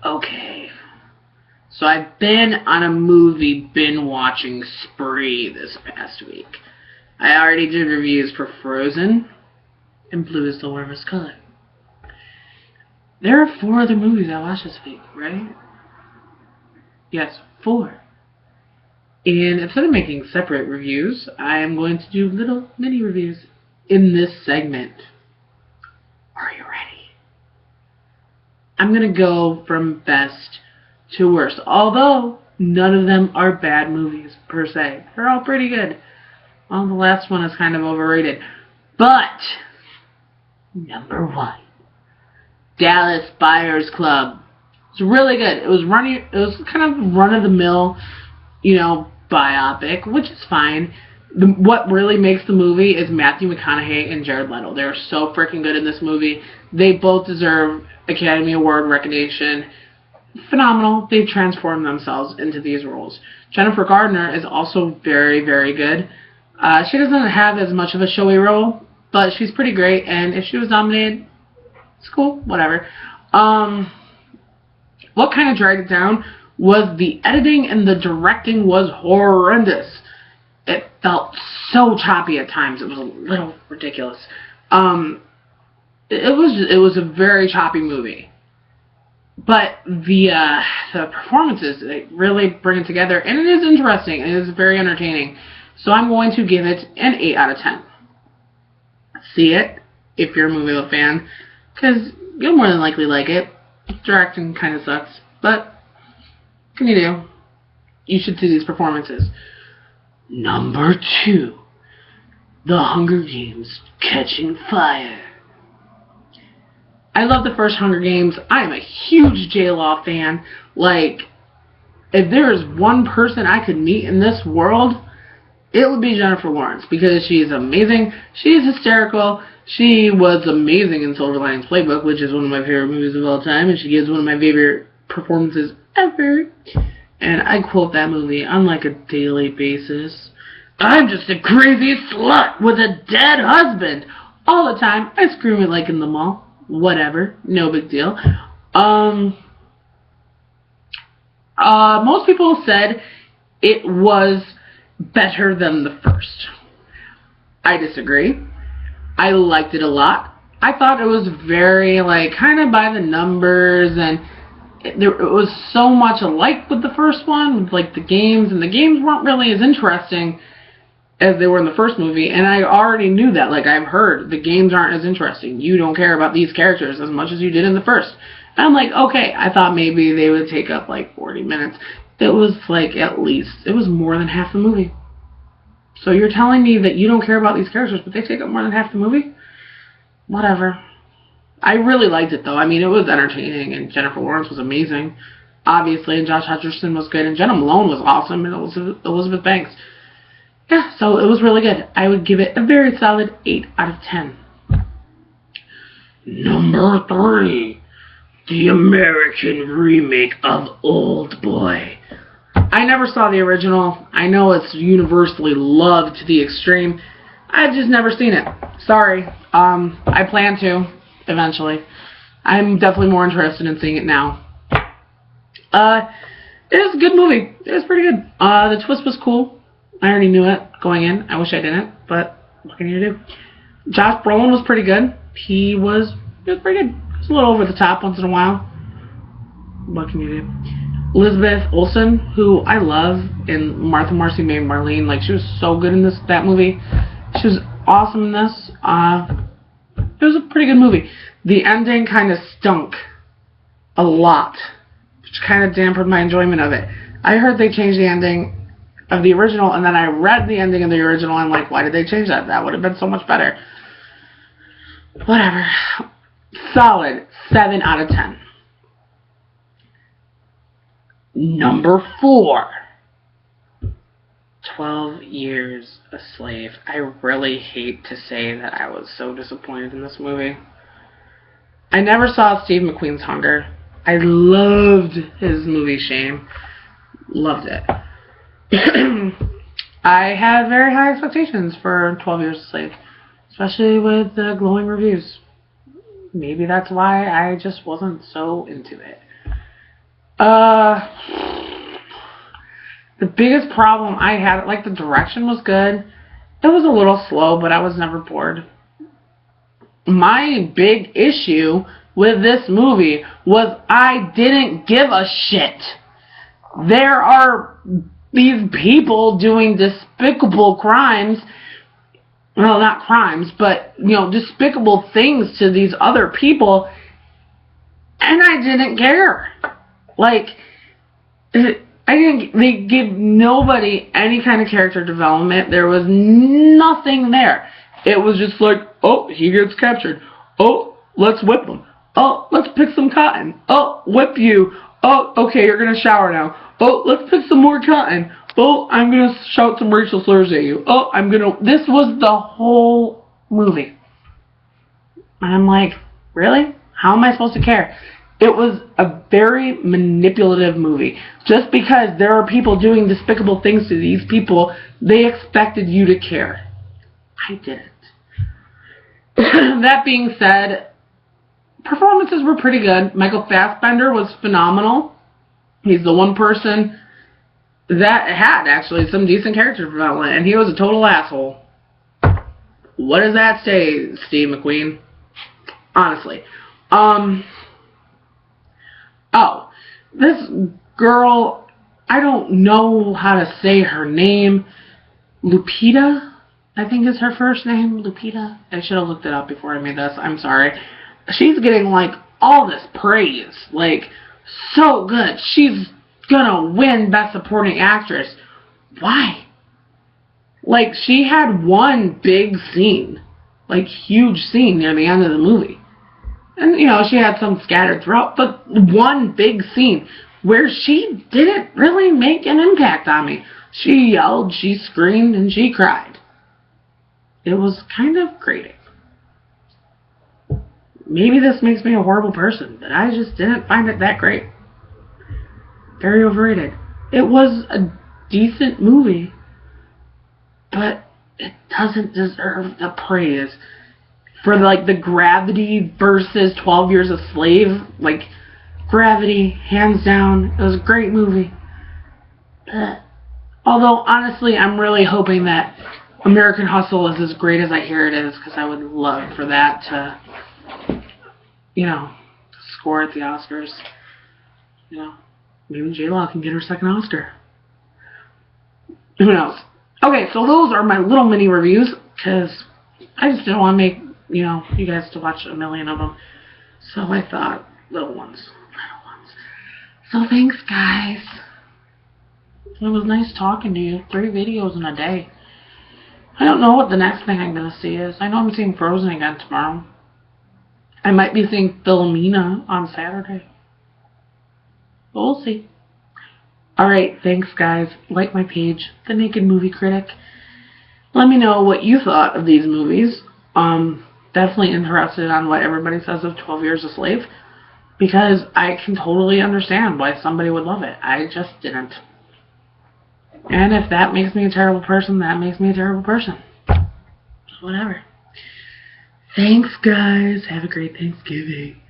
Okay. So I've been on a movie binge-watching spree this past week. I already did reviews for Frozen and Blue is the Warmest Color. There are 4 other movies I watched this week, right? Yes, 4. And instead of making separate reviews, I am going to do little mini reviews in this segment. Are you ready? I'm going to go from best to worst, although none of them are bad movies per se. They're all pretty good. Well, the last one is kind of overrated. But number 1, Dallas Buyers Club. It's really good. It was kind of run-of-the-mill, biopic, which is fine. What really makes the movie is Matthew McConaughey and Jared Leto. They're so freaking good in this movie. They both deserve Academy Award recognition. Phenomenal. They've transformed themselves into these roles. Jennifer Gardner is also very, very good. She doesn't have as much of a showy role, but she's pretty great, and if she was nominated, it's cool, whatever. What kind of dragged it down was the editing, and the directing was horrendous. It felt so choppy at times. It was a little ridiculous. It was a very choppy movie. But the performances, they really bring it together, and it is interesting, and it is very entertaining. So I'm going to give it an 8 out of 10. See it if you're a movie fan, because you'll more than likely like it. Directing kind of sucks, but what can you do? You should see these performances. Number 2, The Hunger Games: Catching Fire. I love the first Hunger Games. I am a huge J-Law fan. Like, if there is one person I could meet in this world, it would be Jennifer Lawrence, because she is amazing. She is hysterical. She was amazing in Silver Linings Playbook, which is one of my favorite movies of all time, and she gives one of my favorite performances ever. And I quote that movie on like a daily basis. I'm just a crazy slut with a dead husband. All the time. I scream it like in the mall. Whatever. No big deal. Most people said it was better than the first. I disagree. I liked it a lot. I thought it was very, kind of by the numbers, and it was so much alike with the first one, with, the games, and the games weren't really as interesting as they were in the first movie, and I already knew that. I've heard the games aren't as interesting. You don't care about these characters as much as you did in the first. And I'm like, okay, I thought maybe they would take up, 40 minutes. It was, at least, it was more than half the movie. So you're telling me that you don't care about these characters, but they take up more than half the movie? Whatever. I really liked it, though. I mean, it was entertaining, and Jennifer Lawrence was amazing, obviously, and Josh Hutcherson was good, and Jenna Malone was awesome, and Elizabeth Banks. Yeah, so it was really good. I would give it a very solid 8 out of 10. Number 3, the American remake of OLDBOY. I never saw the original. I know it's universally loved to the extreme. I've just never seen it. Sorry. I plan to, eventually. I'm definitely more interested in seeing it now. It was a good movie. It was pretty good. The twist was cool. I already knew it going in. I wish I didn't, but what can you do? Josh Brolin was pretty good. He was pretty good. He was a little over the top once in a while. What can you do? Elizabeth Olsen, who I love, in Martha Marcy May Marlene, she was so good in that movie. She was awesome in this. It was a pretty good movie. The ending kind of stunk a lot, which kind of dampened my enjoyment of it. I heard they changed the ending of the original, and then I read the ending of the original, and I'm like, why did they change that? That would have been so much better. Whatever. Solid 7 out of 10. Number 4, 12 Years a Slave. I really hate to say that I was so disappointed in this movie. I never saw Steve McQueen's Hunger. I loved his movie Shame. Loved it. I had very high expectations for 12 Years a Slave, especially with the glowing reviews. Maybe that's why I just wasn't so into it. The biggest problem I had, like, the direction was good. It was a little slow, but I was never bored. My big issue with this movie was I didn't give a shit. There are these people doing despicable crimes. Well, not crimes, but, despicable things to these other people. And I didn't care. Like, they give nobody any kind of character development. There was nothing there. It was just like, oh, he gets captured. Oh, let's whip him. Oh, let's pick some cotton. Oh, whip you. Oh, okay, you're going to shower now. Oh, let's pick some more cotton. Oh, I'm going to shout some racial slurs at you. Oh, this was the whole movie. And I'm like, really? How am I supposed to care? It was a very manipulative movie. Just because there are people doing despicable things to these people, they expected you to care. I didn't. That being said, performances were pretty good. Michael Fassbender was phenomenal. He's the one person that had actually some decent character development, and he was a total asshole. What does that say, Steve McQueen? Honestly. Oh, this girl, I don't know how to say her name. Lupita, I think is her first name. Lupita. I should have looked it up before I made this. I'm sorry. She's getting, like, all this praise. Like, so good. She's gonna win Best Supporting Actress. Why? Like, she had one big scene. Like, huge scene near the end of the movie. And, she had some scattered throughout, but one big scene where she didn't really make an impact on me. She yelled, she screamed, and she cried. It was kind of grating. Maybe this makes me a horrible person, but I just didn't find it that great. Very overrated. It was a decent movie, but it doesn't deserve the praise. For, like, the Gravity versus 12 Years a Slave, like, Gravity, hands down, it was a great movie. Although, honestly, I'm really hoping that American Hustle is as great as I hear it is, because I would love for that to, score at the Oscars. Maybe J-Lo can get her second Oscar. Who knows? Okay, so those are my little mini reviews, because I just didn't want to make you guys to watch a million of them. So I thought, little ones. So thanks, guys. It was nice talking to you. 3 videos in a day. I don't know what the next thing I'm going to see is. I know I'm seeing Frozen again tomorrow. I might be seeing Philomena on Saturday. But we'll see. Alright, thanks, guys. Like my page, The Naked Movie Critic. Let me know what you thought of these movies. Definitely interested on what everybody says of 12 Years a Slave, because I can totally understand why somebody would love it. I just didn't. And if that makes me a terrible person, that makes me a terrible person. Whatever. Thanks, guys. Have a great Thanksgiving.